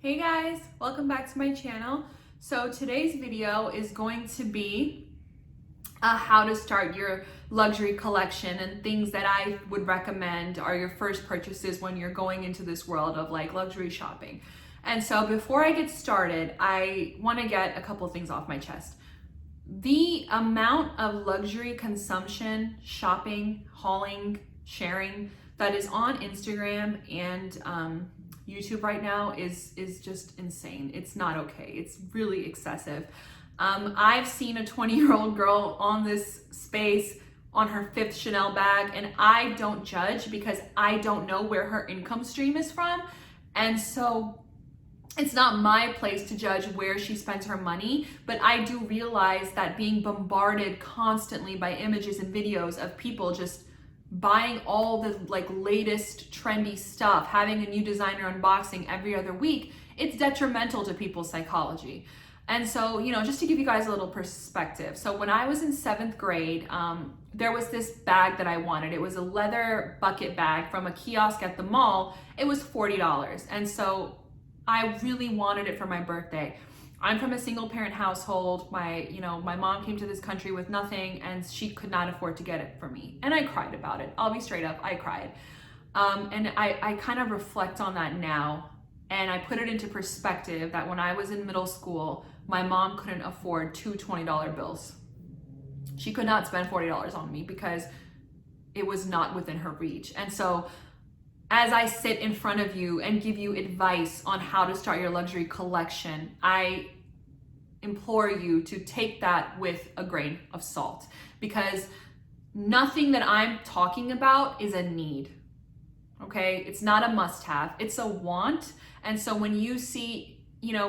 Hey guys, welcome back to my channel. So today's video is going to be how to start your luxury collection and things that I would recommend are your first purchases when you're going into this world of like luxury shopping. And so before I get started, I want to get a couple things off my chest. The amount of luxury consumption, shopping, hauling, sharing that is on Instagram and YouTube right now is just insane. It's not okay. It's really excessive. I've seen a 20-year-old girl on this space on her 5th Chanel bag, and I don't judge because I don't know where her income stream is from. And so it's not my place to judge where she spends her money, but I do realize that being bombarded constantly by images and videos of people just buying all the like latest trendy stuff, having a new designer unboxing every other week, it's detrimental to people's psychology. And so, just to give you guys a little perspective. So when I was in 7th grade, there was this bag that I wanted. It was a leather bucket bag from a kiosk at the mall. It was $40. And so I really wanted it for my birthday. I'm from a single parent household. My mom came to this country with nothing and she could not afford to get it for me. And I cried about it. I'll be straight up, I cried. And I kind of reflect on that now. And I put it into perspective that when I was in middle school, my mom couldn't afford two $20 bills. She could not spend $40 on me because it was not within her reach. And so as I sit in front of you and give you advice on how to start your luxury collection, I implore you to take that with a grain of salt, because nothing that I'm talking about is a need, okay? It's not a must-have, it's a want. And so when you see,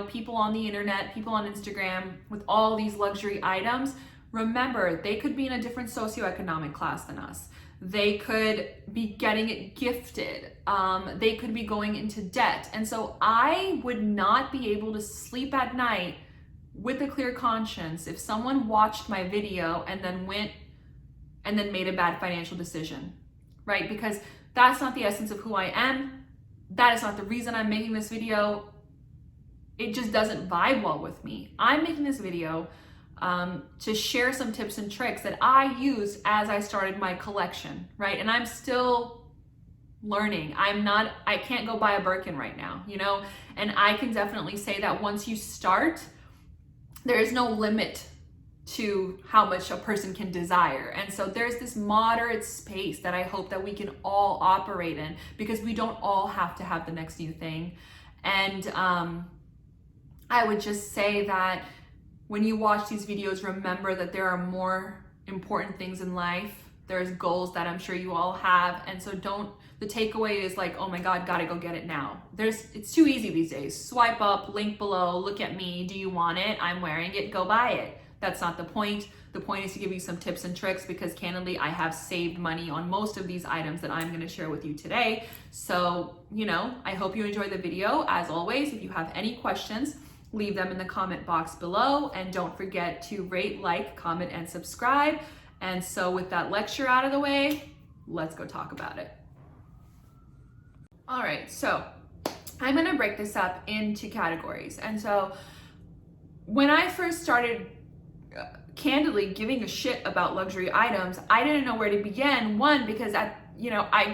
people on the internet, people on Instagram with all these luxury items, remember, they could be in a different socioeconomic class than us. They could be getting it gifted. They could be going into debt. And so I would not be able to sleep at night with a clear conscience if someone watched my video and then went and then made a bad financial decision, right? Because that's not the essence of who I am. That is not the reason I'm making this video. It just doesn't vibe well with me. I'm making this video to share some tips and tricks that I used as I started my collection, right? And I'm still learning. I can't go buy a Birkin right now, And I can definitely say that once you start, there is no limit to how much a person can desire. And so there's this moderate space that I hope that we can all operate in, because we don't all have to have the next new thing. And I would just say that when you watch these videos, remember that there are more important things in life. There's goals that I'm sure you all have. And so the takeaway is like, oh my God, gotta go get it now. It's too easy these days. Swipe up, link below, look at me. Do you want it? I'm wearing it, go buy it. That's not the point. The point is to give you some tips and tricks, because candidly, I have saved money on most of these items that I'm gonna share with you today. So, I hope you enjoy the video. As always, if you have any questions, leave them in the comment box below, and don't forget to rate, like, comment, and subscribe. And so with that lecture out of the way, let's go talk about it. All right, so I'm gonna break this up into categories. And so when I first started candidly giving a shit about luxury items, I didn't know where to begin. One, because I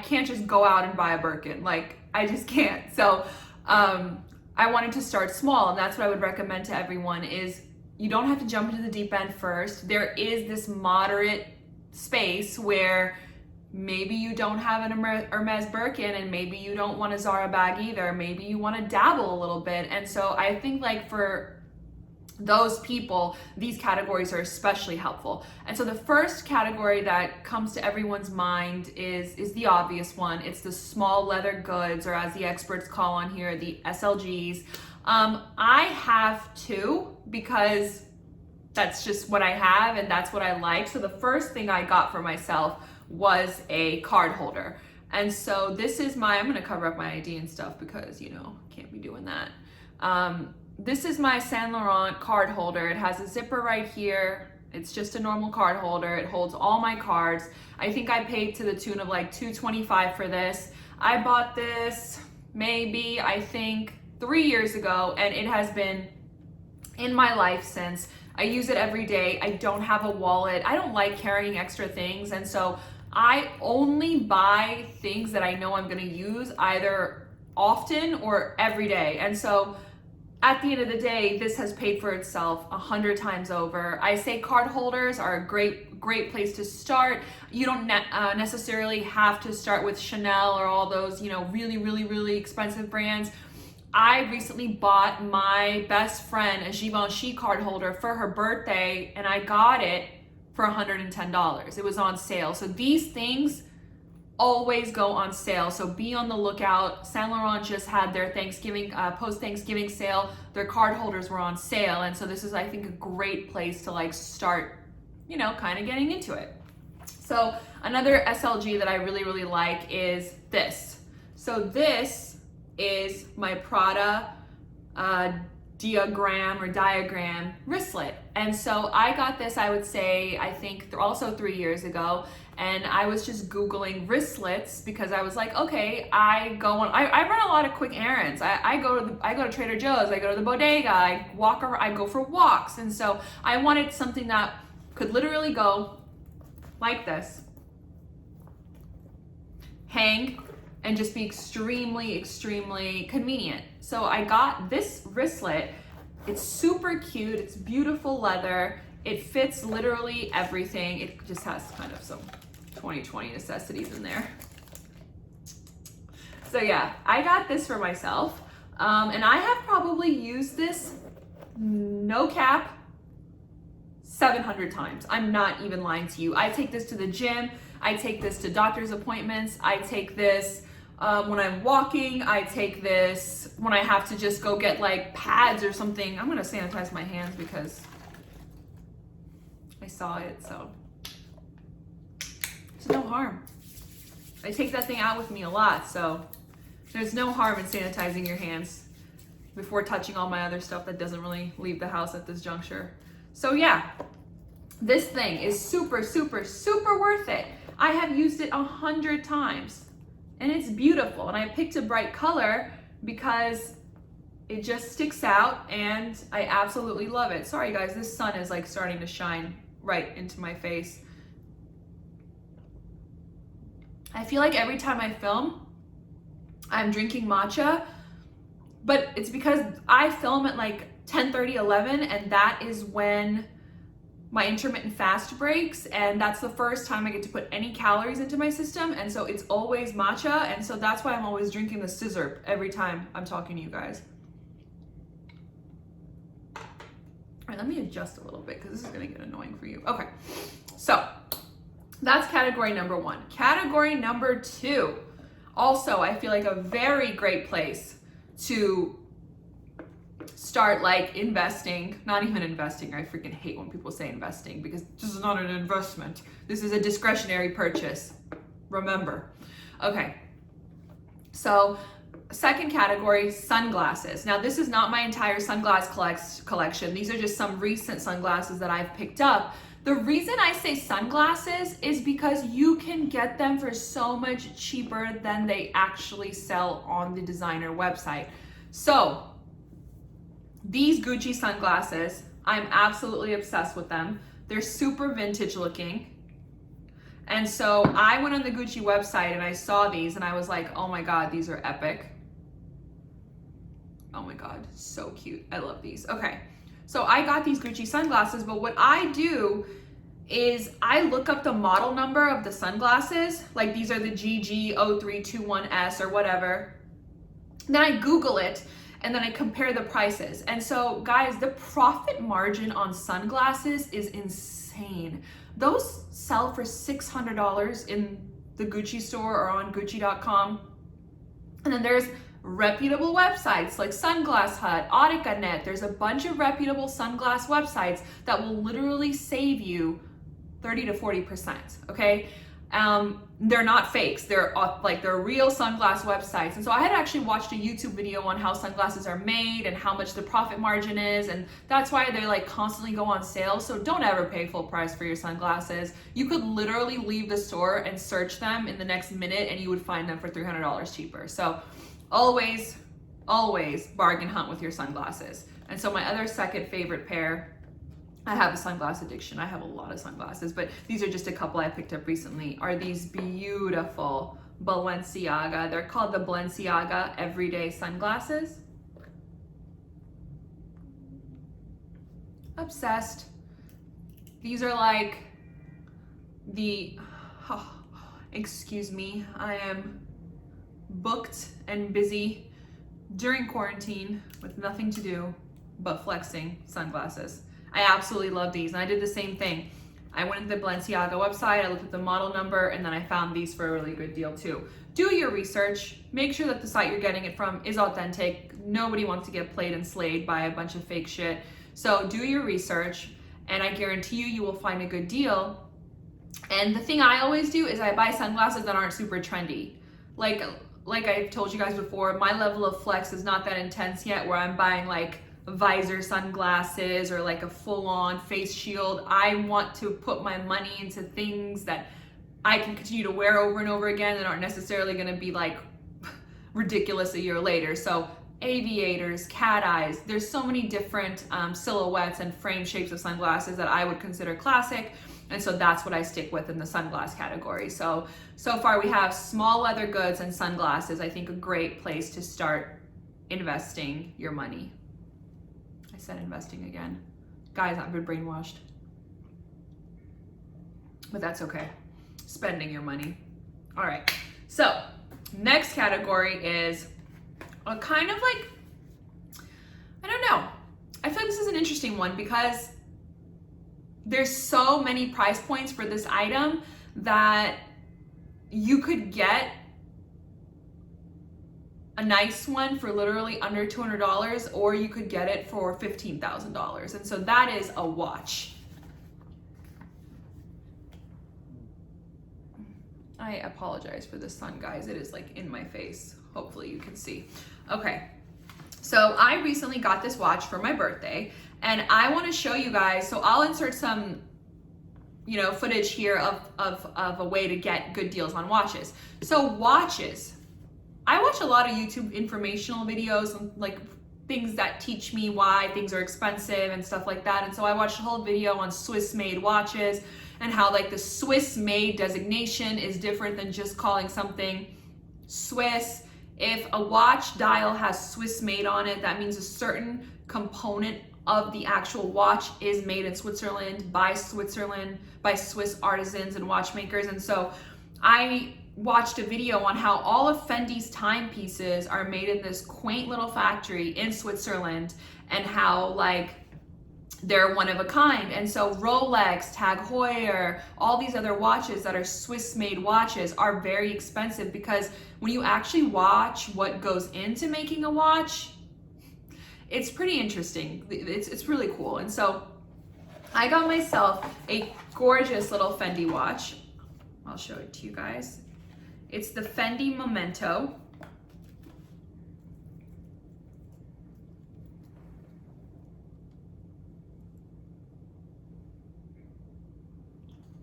can't just go out and buy a Birkin. Like, I just can't. So I wanted to start small, and that's what I would recommend to everyone is you don't have to jump into the deep end first. There is this moderate space where maybe you don't have an Hermes Birkin, and maybe you don't want a Zara bag either. Maybe you want to dabble a little bit. And so I think like for those people, these categories are especially helpful. And so the first category that comes to everyone's mind is the obvious one. It's the small leather goods, or as the experts call on here, the SLGs. I have two, because that's just what I have and that's what I like. So the first thing I got for myself was a card holder. And so this is I'm gonna cover up my ID and stuff because, can't be doing that. This is my Saint Laurent card holder. It has a zipper right here. It's just a normal card holder. It holds all my cards. I think I paid to the tune of like $225 for this. I bought this maybe, I think 3 years ago, and it has been in my life since. I use it every day. I don't have a wallet. I don't like carrying extra things, and so I only buy things that I know I'm gonna use either often or every day. And so at the end of the day, this has paid for itself 100 times over. I say card holders are a great place to start. You don't necessarily have to start with Chanel or all those, really expensive brands. I recently bought my best friend a Givenchy card holder for her birthday, and I got it for $110. It was on sale. So these things always go on sale. So be on the lookout. Saint Laurent just had their Thanksgiving, post-Thanksgiving sale. Their card holders were on sale. And so this is, I think, a great place to like start, kind of getting into it. So another SLG that I really like is this. So this is my Prada diagram wristlet. And so I got this, I would say, I think also 3 years ago. And I was just Googling wristlets because I was like, okay, I run a lot of quick errands. I go to Trader Joe's, I go to the bodega, I go for walks. And so I wanted something that could literally go like this, hang, and just be extremely convenient. So I got this wristlet. It's super cute, it's beautiful leather, it fits literally everything. It just has kind of some 2020 necessities in there. So yeah, I got this for myself. And I have probably used this, no cap, 700 times. I'm not even lying to you. I take this to the gym, I take this to doctor's appointments, I take this when I'm walking, I take this when I have to just go get like pads or something. I'm gonna sanitize my hands because I saw it, so there's no harm. I take that thing out with me a lot, so there's no harm in sanitizing your hands before touching all my other stuff that doesn't really leave the house at this juncture. So yeah, this thing is super worth it. I have used it 100 times. And it's beautiful, and I picked a bright color because it just sticks out and I absolutely love it. Sorry guys, this sun is like starting to shine right into my face. I feel like every time I film, I'm drinking matcha, but it's because I film at like 10:30, 11, and that is when my intermittent fast breaks, and that's the first time I get to put any calories into my system, and so it's always matcha, and so that's why I'm always drinking the scissor every time I'm talking to you guys. All right, let me adjust a little bit because this is gonna get annoying for you. Okay, so that's category number 1. Category number 2, also I feel like a very great place to start like investing, not even investing. I freaking hate when people say investing because this is not an investment. This is a discretionary purchase. Remember. Okay. So second category, sunglasses. Now this is not my entire sunglass collection. These are just some recent sunglasses that I've picked up. The reason I say sunglasses is because you can get them for so much cheaper than they actually sell on the designer website. So these Gucci sunglasses, I'm absolutely obsessed with them. They're super vintage looking. And so I went on the Gucci website and I saw these and I was like, oh my God, these are epic. Oh my God, so cute. I love these. Okay, so I got these Gucci sunglasses, but what I do is I look up the model number of the sunglasses, like these are the GG0321S or whatever. Then I Google it and then I compare the prices. And so guys, the profit margin on sunglasses is insane. Those sell for $600 in the Gucci store or on Gucci.com. And then there's reputable websites like Sunglass Hut, Autica.net. There's a bunch of reputable sunglass websites that will literally save you 30 to 40%, okay? They're not fakes, they're real sunglass websites. And so I had actually watched a YouTube video on how sunglasses are made and how much the profit margin is, and that's why they like constantly go on sale. So don't ever pay full price for your sunglasses. You could literally leave the store and search them in the next minute and you would find them for $300 cheaper. So always always bargain hunt with your sunglasses. And so my other second favorite pair, I have a sunglass addiction. I have a lot of sunglasses, but these are just a couple I picked up recently, are these beautiful Balenciaga. They're called the Balenciaga Everyday Sunglasses. Obsessed. These are like excuse me, I am booked and busy during quarantine with nothing to do but flexing sunglasses. I absolutely love these, and I did the same thing. I went to the Balenciaga website, I looked at the model number, and then I found these for a really good deal too. Do your research, make sure that the site you're getting it from is authentic. Nobody wants to get played and slayed by a bunch of fake shit. So do your research, and I guarantee you, you will find a good deal. And the thing I always do is I buy sunglasses that aren't super trendy. Like I've told you guys before, my level of flex is not that intense yet where I'm buying like visor sunglasses or like a full-on face shield. I want to put my money into things that I can continue to wear over and over again that aren't necessarily going to be like ridiculous a year later. So aviators, cat eyes, there's so many different silhouettes and frame shapes of sunglasses that I would consider classic. And so that's what I stick with in the sunglass category. So far we have small leather goods and sunglasses. I think a great place to start investing your money. I said investing again. Guys, I've been brainwashed. But that's okay. Spending your money. All right. So next category is a kind of like, I don't know. I feel like this is an interesting one because there's so many price points for this item that you could get a nice one for literally under $200, or you could get it for $15,000. And so that is a watch. I apologize for the sun, guys. It is like in my face. Hopefully you can see. Okay. So I recently got this watch for my birthday, and I want to show you guys. So I'll insert some, footage here of a way to get good deals on watches. So watches. I watch a lot of YouTube informational videos and like things that teach me why things are expensive and stuff like that. And so I watched a whole video on Swiss made watches and how like the Swiss made designation is different than just calling something Swiss. If a watch dial has Swiss made on it, that means a certain component of the actual watch is made in Switzerland by Swiss artisans and watchmakers. And so I watched a video on how all of Fendi's timepieces are made in this quaint little factory in Switzerland, and how like they're one of a kind. And so Rolex, Tag Heuer, all these other watches that are Swiss made watches are very expensive, because when you actually watch what goes into making a watch, it's pretty interesting. It's really cool. And so I got myself a gorgeous little Fendi watch. I'll show it to you guys. It's the Fendi Memento.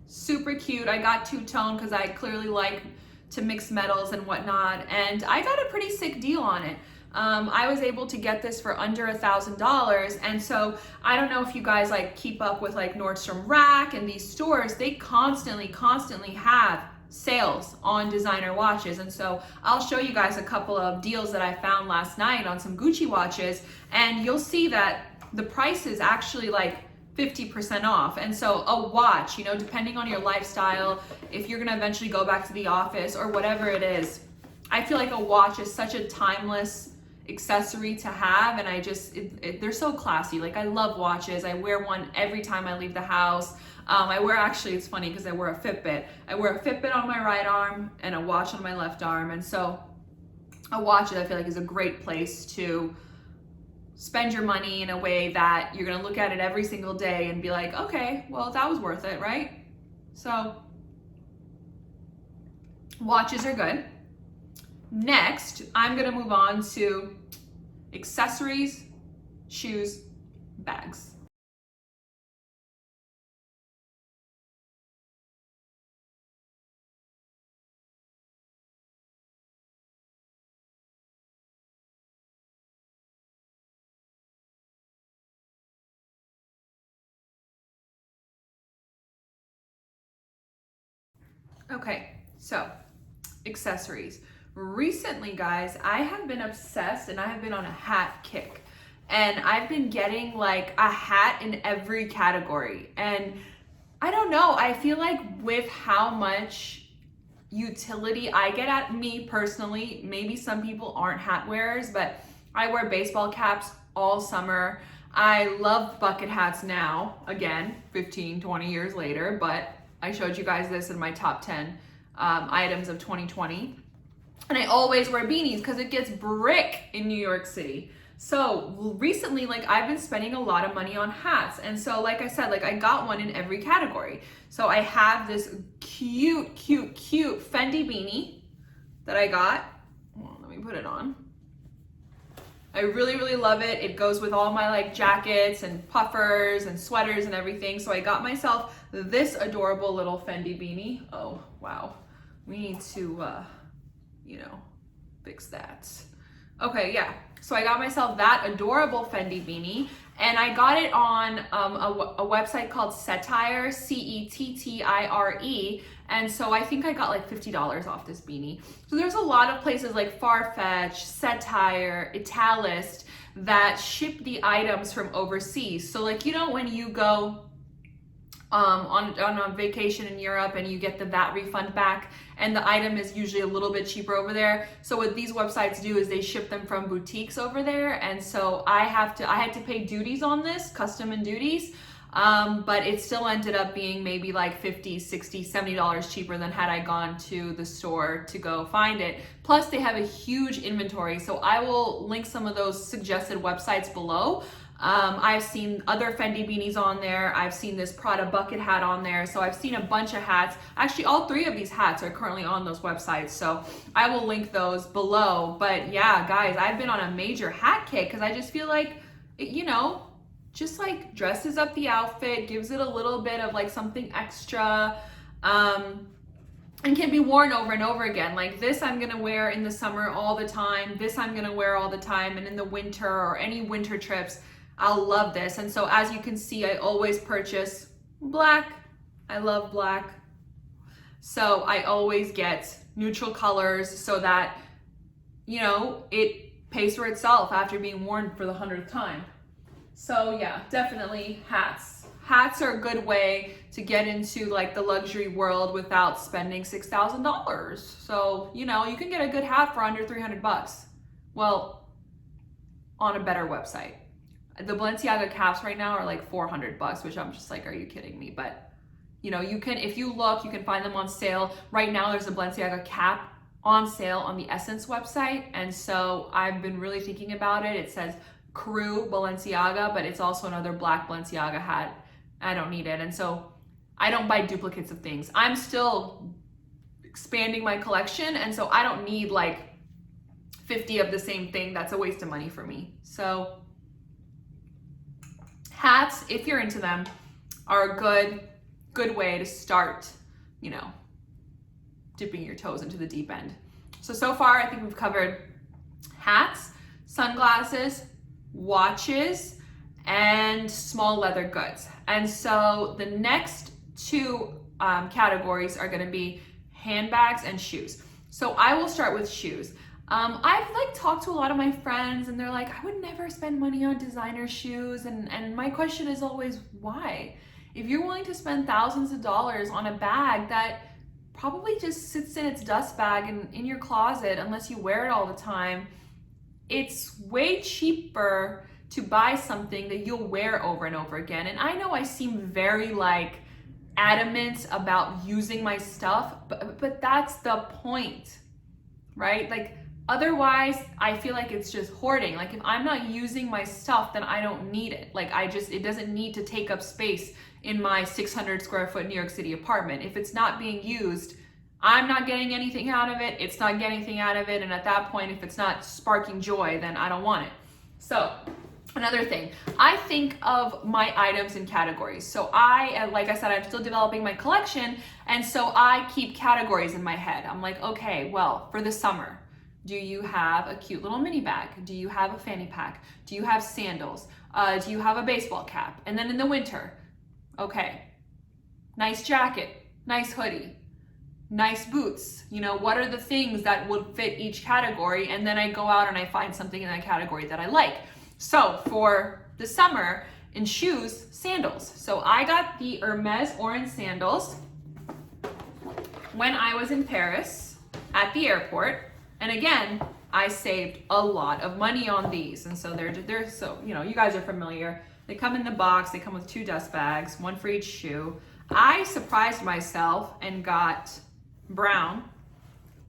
Super cute. I got two-tone because I clearly like to mix metals and whatnot, and I got a pretty sick deal on it. I was able to get this for under $1,000, and so I don't know if you guys like keep up with like Nordstrom Rack and these stores. They constantly have sales on designer watches, and so I'll show you guys a couple of deals that I found last night on some Gucci watches, and you'll see that the price is actually like 50% off. And so a watch, depending on your lifestyle, if you're gonna eventually go back to the office or whatever it is, I feel like a watch is such a timeless accessory to have, and they're so classy. Like, I love watches. I wear one every time I leave the house. It's funny because I wear a Fitbit. I wear a Fitbit on my right arm and a watch on my left arm. And so a watch, I feel like, is a great place to spend your money in a way that you're gonna look at it every single day and be like, okay, well, that was worth it, right? So watches are good. Next, I'm gonna move on to accessories, shoes, bags. Okay, so accessories. Recently, guys, I have been obsessed and I have been on a hat kick. And I've been getting like a hat in every category. And I don't know, I feel like with how much utility I get at me personally, maybe some people aren't hat wearers, but I wear baseball caps all summer. I love bucket hats now, again, 15, 20 years later, but I showed you guys this in my top 10 items of 2020. And I always wear beanies because it gets brick in New York City. So recently, like I've been spending a lot of money on hats. And so like I said, like I got one in every category. So I have this cute Fendi beanie that I got. Well, let me put it on. I really love it. It goes with all my like jackets and puffers and sweaters and everything. So I got myself this adorable little Fendi beanie. Oh, wow. We need to, fix that. Okay, yeah. So I got myself that adorable Fendi beanie, and I got it on a website called Cettire, Cettire. And so I think I got like $50 off this beanie. So there's a lot of places like Farfetch, Cettire, Italist that ship the items from overseas. So like, when you go on a vacation in Europe and you get the VAT refund back, and the item is usually a little bit cheaper over there. So what these websites do is they ship them from boutiques over there. And so I had to pay duties on this, custom and duties. But it still ended up being maybe like $50, $60, $70 cheaper than had I gone to the store to go find it. Plus they have a huge inventory. So I will link some of those suggested websites below. I've seen other Fendi beanies on there. I've seen this Prada bucket hat on there. So I've seen a bunch of hats. Actually, all 3 of these hats are currently on those websites. So I will link those below. But yeah, guys, I've been on a major hat kick because I just feel like, just like dresses up the outfit, gives it a little bit of like something extra, and can be worn over and over again. Like this I'm gonna wear in the summer all the time. This I'm gonna wear all the time, and in the winter or any winter trips, I'll love this. And so as you can see, I always purchase black. I love black. So I always get neutral colors so that, it pays for itself after being worn for the 100th time. So yeah, definitely hats. Hats are a good way to get into like the luxury world without spending $6,000. So, you can get a good hat for under 300 bucks. Well, on a better website. The Balenciaga caps right now are like 400 bucks, which I'm just like, are you kidding me? But you can, if you look, you can find them on sale. Right now there's a Balenciaga cap on sale on the Essence website. And so I've been really thinking about it. It says Crew Balenciaga, but it's also another black Balenciaga hat. I don't need it. And so I don't buy duplicates of things. I'm still expanding my collection. And so I don't need like 50 of the same thing. That's a waste of money for me. So hats, if you're into them, are a good way to start, dipping your toes into the deep end. So far, I think we've covered hats, sunglasses, watches, and small leather goods. And so the next 2 categories are gonna be handbags and shoes. So I will start with shoes. I've like talked to a lot of my friends and they're like, I would never spend money on designer shoes. And my question is always, why? If you're willing to spend thousands of dollars on a bag that probably just sits in its dust bag and in your closet unless you wear it all the time, it's way cheaper to buy something that you'll wear over and over again. And I know I seem very like adamant about using my stuff, but that's the point, right? Like otherwise I feel like it's just hoarding. Like if I'm not using my stuff, then I don't need it. Like it doesn't need to take up space in my 600 square foot New York City apartment. If it's not being used, I'm not getting anything out of it. It's not getting anything out of it. And at that point, if it's not sparking joy, then I don't want it. So another thing, I think of my items in categories. So like I said, I'm still developing my collection. And so I keep categories in my head. I'm like, okay, well, for the summer, do you have a cute little mini bag? Do you have a fanny pack? Do you have sandals? Do you have a baseball cap? And then in the winter, okay, nice jacket, nice hoodie. nice boots. You know, what are the things that would fit each category? And then I go out and I find something in that category that I like. So for the summer in shoes, sandals. So I got the Hermes orange sandals when I was in Paris at the airport. And again, I saved a lot of money on these. And so they're so, you know, you guys are familiar. They come in the box, they come with 2 dust bags, 1 for each shoe. I surprised myself and got brown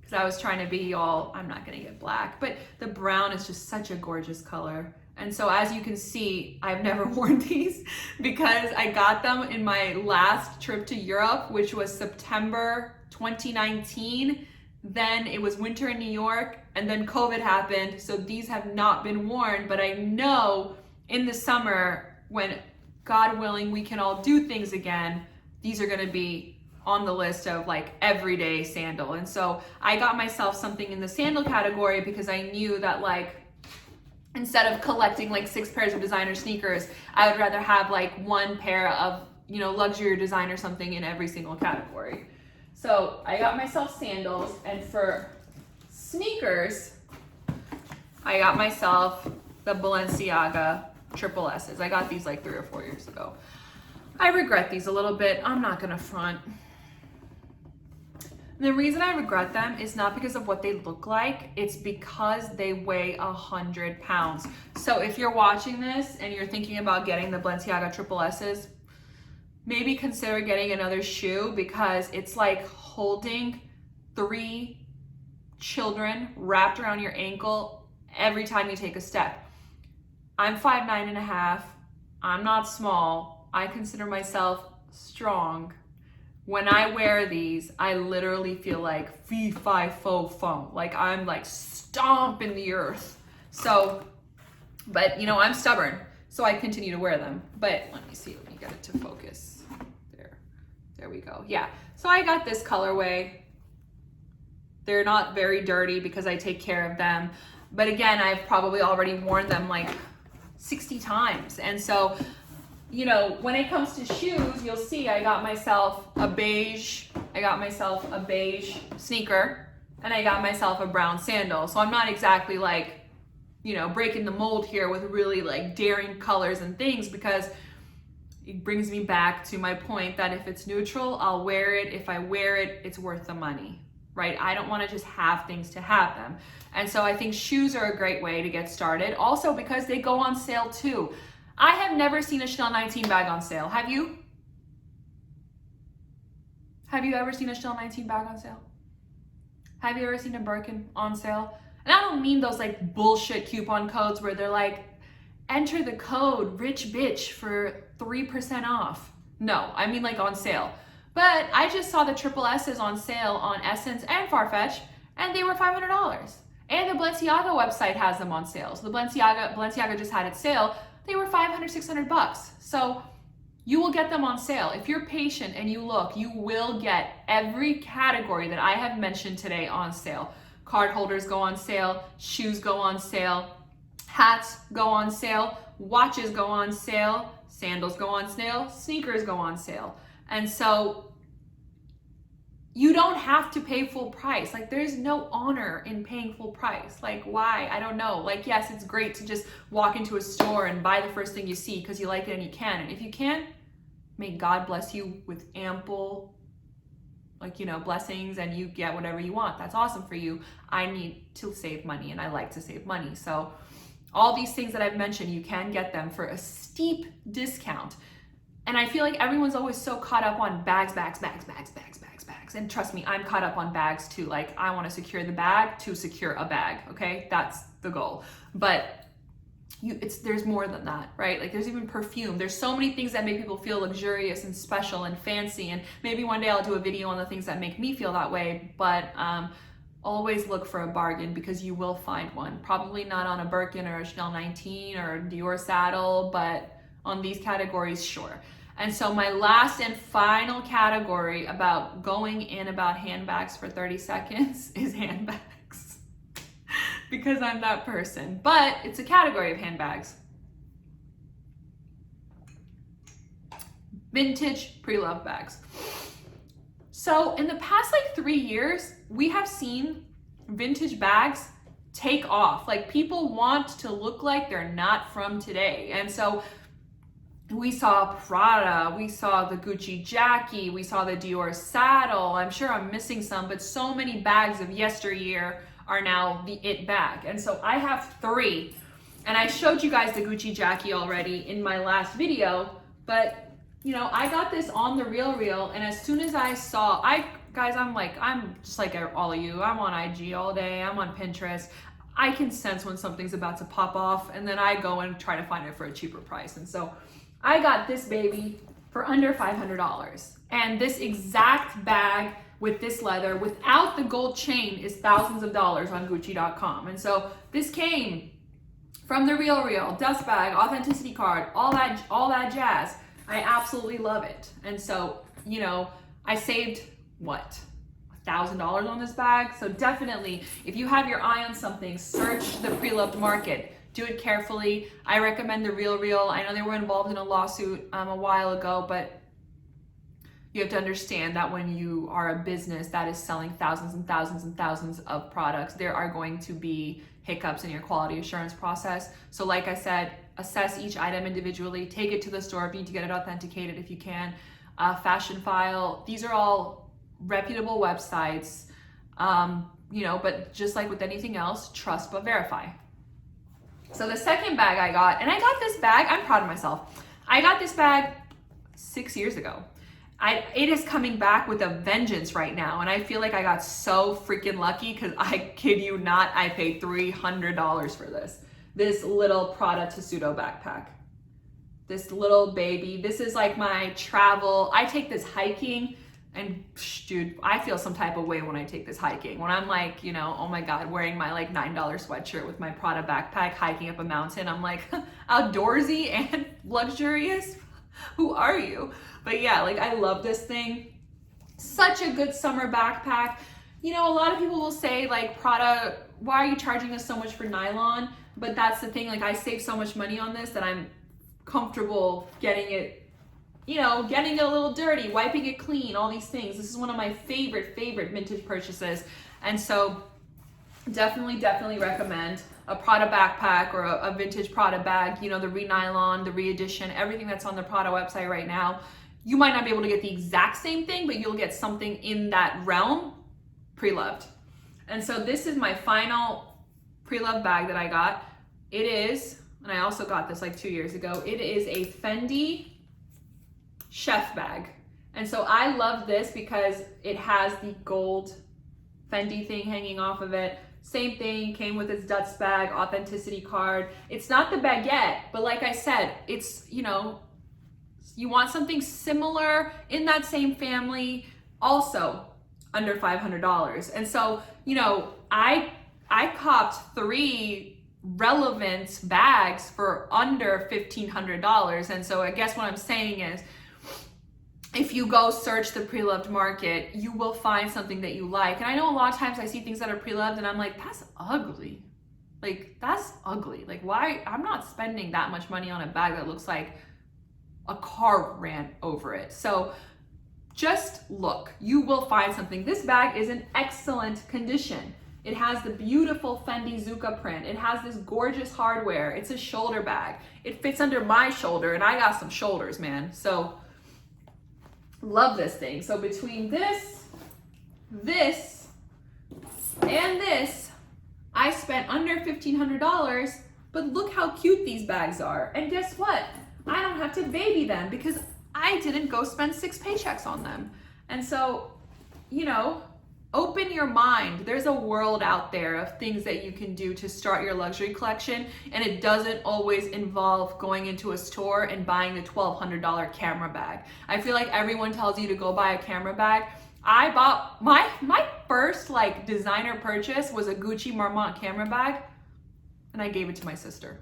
because I was trying to be all, I'm not gonna get black, but the brown is just such a gorgeous color. And so as you can see, I've never worn these because I got them in my last trip to Europe, which was September 2019. Then it was winter in New York and then COVID happened. So these have not been worn, but I know in the summer when God willing, we can all do things again, these are gonna be on the list of like everyday sandal. And so I got myself something in the sandal category because I knew that like, instead of collecting like 6 pairs of designer sneakers, I would rather have like 1 pair of, you know, luxury or designer something in every single category. So I got myself sandals, and for sneakers, I got myself the Balenciaga triple S's. I got these like 3 or 4 years ago. I regret these a little bit. I'm not gonna front. The reason I regret them is not because of what they look like, it's because they weigh 100 pounds. So if you're watching this and you're thinking about getting the Balenciaga triple S's, maybe consider getting another shoe because it's like holding 3 children wrapped around your ankle every time you take a step. I'm 5'9.5", I'm not small, I consider myself strong. When I wear these, I literally feel like fee fi fo fum, like I'm like stomping the earth. So, but you know, I'm stubborn, so I continue to wear them. But let me see, let me get it to focus. There we go. Yeah, so I got this colorway. They're not very dirty because I take care of them. But again, I've probably already worn them like 60 times. And so, you know, when it comes to shoes, you'll see I got myself a beige sneaker, and I got myself a brown sandal. So I'm not exactly like, you know, breaking the mold here with really like daring colors and things, because it brings me back to my point that if it's neutral, I'll wear it. If I wear it, it's worth the money, right? I don't want to just have things to have them. And so I think shoes are a great way to get started. Also because they go on sale too. I have never seen a Chanel 19 bag on sale. Have you? Have you ever seen a Chanel 19 bag on sale? Have you ever seen a Birkin on sale? And I don't mean those like bullshit coupon codes where they're like, enter the code rich bitch for 3% off. No, I mean like on sale. But I just saw the triple S's on sale on Essence and Farfetch, and they were $500. And the Balenciaga website has them on sale. So the Balenciaga just had its sale. They were $500, $600. So you will get them on sale. If you're patient and you look, you will get every category that I have mentioned today on sale. Card holders go on sale, shoes go on sale, hats go on sale, watches go on sale, sandals go on sale, sneakers go on sale. And so you don't have to pay full price. Like there's no honor in paying full price. Like why? I don't know. Like yes, it's great to just walk into a store and buy the first thing you see because you like it and you can. And if you can, may God bless you with ample, like, you know, blessings and you get whatever you want. That's awesome for you. I need to save money and I like to save money. So all these things that I've mentioned, you can get them for a steep discount. And I feel like everyone's always so caught up on bags. And trust me, I'm caught up on bags too. Like I want to secure the bag to secure a bag. Okay, that's the goal. But there's more than that, right? Like there's even perfume. There's so many things that make people feel luxurious and special and fancy. And maybe one day I'll do a video on the things that make me feel that way. But always look for a bargain because you will find one. Probably not on a Birkin or a Chanel 19 or a Dior saddle, but on these categories, sure. And so my last and final category about going in about handbags for 30 seconds is handbags. Because I'm that person. But it's a category of handbags. Vintage Preloved bags. So in the past like 3 years, we have seen vintage bags take off. Like people want to look like they're not from today. And so we saw Prada, we saw the Gucci Jackie, we saw the Dior Saddle. I'm sure I'm missing some, but so many bags of yesteryear are now the it bag. And so I have 3. And I showed you guys the Gucci Jackie already in my last video, but you know, I got this on the Real, and as soon as I saw, guys, I'm just like all of you. I'm on IG all day, I'm on Pinterest. I can sense when something's about to pop off, and then I go and try to find it for a cheaper price. And so I got this baby for under $500. And this exact bag with this leather without the gold chain is thousands of dollars on Gucci.com. And so this came from the Real, dust bag, authenticity card, all that jazz. I absolutely love it. And so, you know, I saved what? $1,000 on this bag. So definitely, if you have your eye on something, search the pre-loved market. Do it carefully. I recommend the Real. I know they were involved in a lawsuit a while ago, but you have to understand that when you are a business that is selling thousands and thousands and thousands of products, there are going to be hiccups in your quality assurance process. So like I said, assess each item individually, take it to the store if you need to get it authenticated if you can. Fashion File, these are all reputable websites, you know, but just like with anything else, trust but verify. So the second bag I got, and I got this bag, I'm proud of myself. I got this bag 6 years ago. It is coming back with a vengeance right now, and I feel like I got so freaking lucky because I kid you not, I paid $300 for this little Prada Tessuto backpack. This little baby. This is like my travel. I take this hiking, and dude, I feel some type of way when I take this hiking. When I'm like, you know, oh my God, wearing my like $9 sweatshirt with my Prada backpack, hiking up a mountain. I'm like outdoorsy and luxurious. Who are you? But yeah, like I love this thing. Such a good summer backpack. You know, a lot of people will say like, Prada, why are you charging us so much for nylon? But that's the thing, like I save so much money on this that I'm comfortable getting it, you know, getting it a little dirty, wiping it clean, all these things. This is one of my favorite vintage purchases. And so definitely recommend a Prada backpack or a vintage Prada bag, you know, the re-nylon, the re-edition, everything that's on the Prada website right now. You might not be able to get the exact same thing, but you'll get something in that realm, pre-loved. And so this is my final pre-loved bag that I got. It is, and I also got this like 2 years ago, it is a Fendi chef bag. And so I love this because it has the gold Fendi thing hanging off of it. Same thing, came with its dust bag, authenticity card. It's not the baguette, but like I said, it's, you know, you want something similar in that same family, also under $500. And so, you know, I copped 3 relevant bags for under $1,500. And so I guess what I'm saying is, if you go search the pre-loved market, you will find something that you like. And I know a lot of times I see things that are pre-loved and I'm like, that's ugly. Like, that's ugly. Like, why? I'm not spending that much money on a bag that looks like a car ran over it. So just look, you will find something. This bag is in excellent condition. It has the beautiful Fendi Zucca print. It has this gorgeous hardware. It's a shoulder bag. It fits under my shoulder, and I got some shoulders, man. So love this thing. So between this, and this, I spent under $1,500, but look how cute these bags are. And guess what? I don't have to baby them because I didn't go spend 6 paychecks on them. And so, you know, open your mind. There's a world out there of things that you can do to start your luxury collection, and it doesn't always involve going into a store and buying the $1,200 camera bag. I feel like everyone tells you to go buy a camera bag. I bought my first like designer purchase was a Gucci Marmont camera bag, and I gave it to my sister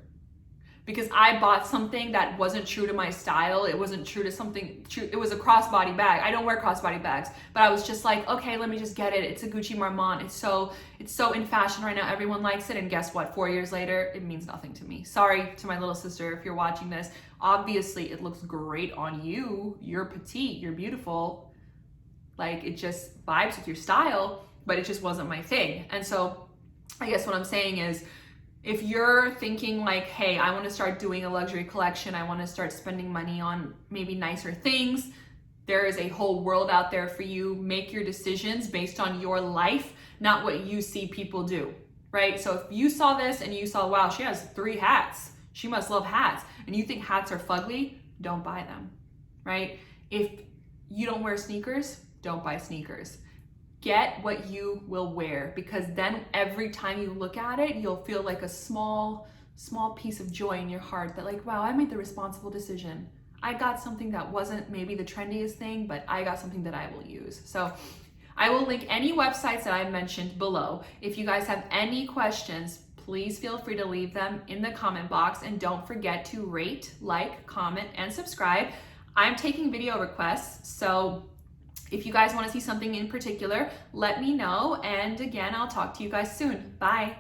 because I bought something that wasn't true to my style. It wasn't true to something true. It was a crossbody bag. I don't wear crossbody bags, but I was just like, okay, let me just get it. It's a Gucci Marmont. It's so in fashion right now. Everyone likes it. And guess what? 4 years later, it means nothing to me. Sorry to my little sister if you're watching this. Obviously, it looks great on you. You're petite. You're beautiful. Like it just vibes with your style, but it just wasn't my thing. And so I guess what I'm saying is, if you're thinking like, hey, I want to start doing a luxury collection, I want to start spending money on maybe nicer things, there is a whole world out there for you. Make your decisions based on your life, not what you see people do, right? So if you saw this and you saw, wow, she has 3 hats, she must love hats, and you think hats are fugly, don't buy them, right? If you don't wear sneakers, don't buy sneakers. Get what you will wear, because then every time you look at it, you'll feel like a small piece of joy in your heart that like, wow, I made the responsible decision. I got something that wasn't maybe the trendiest thing, but I got something that I will use. So I will link any websites that I mentioned below. If you guys have any questions, please feel free to leave them in the comment box, and don't forget to rate, like, comment, and subscribe. I'm taking video requests, so if you guys want to see something in particular, let me know. And again, I'll talk to you guys soon. Bye.